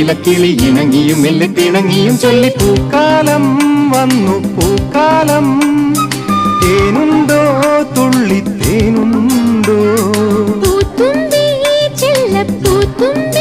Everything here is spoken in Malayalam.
നീലക്കിളി ഇണങ്ങിയും മെല്ലിട്ടിണങ്ങിയും ചൊല്ലി പൂക്കാലം വന്നു പൂക്കാലം. തേനുണ്ടോ തുള്ളി തേനുണ്ടോ പൂത്തുമ്പി ചെല്ലപ്പൂത്തുമ്പി